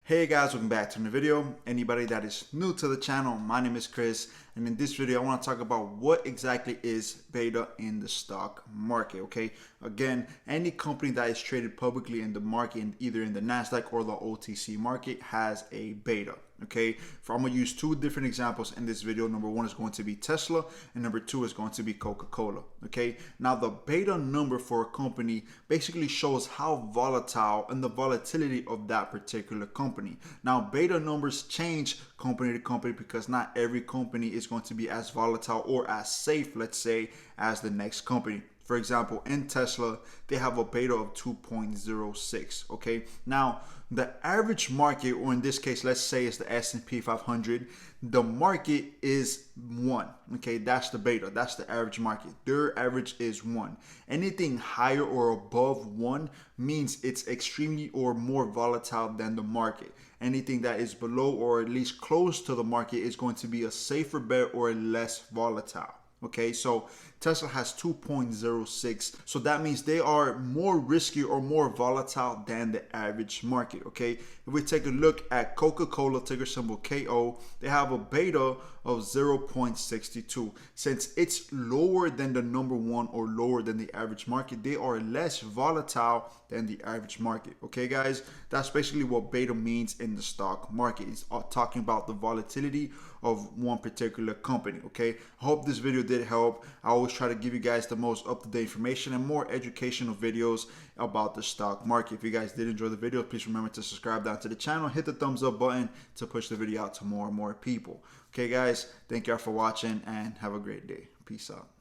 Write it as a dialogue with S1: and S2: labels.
S1: Hey guys, welcome back to the video. Anybody that is new to the channel, my name is Chris, and in this video I want to talk about what exactly is beta in the stock market. Okay, again, any company that is traded publicly in the market, either in the Nasdaq or the OTC market, has a beta. Okay, I'm gonna use two different examples in this video. Number one is going to be Tesla, and number two is going to be Coca-Cola. Okay, now the beta number for a company basically shows how volatile and the volatility of that particular company. Now, beta numbers change company to company because not every company is going to be as volatile or as safe, let's say, as the next company. For example, in Tesla, they have a beta of 2.06. Okay, now the average market, or in this case, let's say it's the S&P 500, the market is 1. Okay, that's the beta, that's the average market. Their average is 1. Anything higher or above 1 means it's extremely or more volatile than the market. Anything that is below or at least close to the market is going to be a safer bet or less volatile. Okay, so Tesla has 2.06, so that means they are more risky or more volatile than the average market. Okay, if we take a look at Coca-Cola, ticker symbol KO, they have a beta of 0.62. Since it's lower than the number one or lower than the average market, they are less volatile than the average market. Okay guys, that's basically what beta means in the stock market. It's talking about the volatility of one particular company. Okay, I hope this video did help. I always try to give you guys the most up-to-date information and more educational videos about the stock market. If you guys did enjoy the video, please remember to subscribe down to the channel, hit the thumbs up button to push the video out to more and more people. Okay guys, thank y'all for watching and have a great day. Peace out.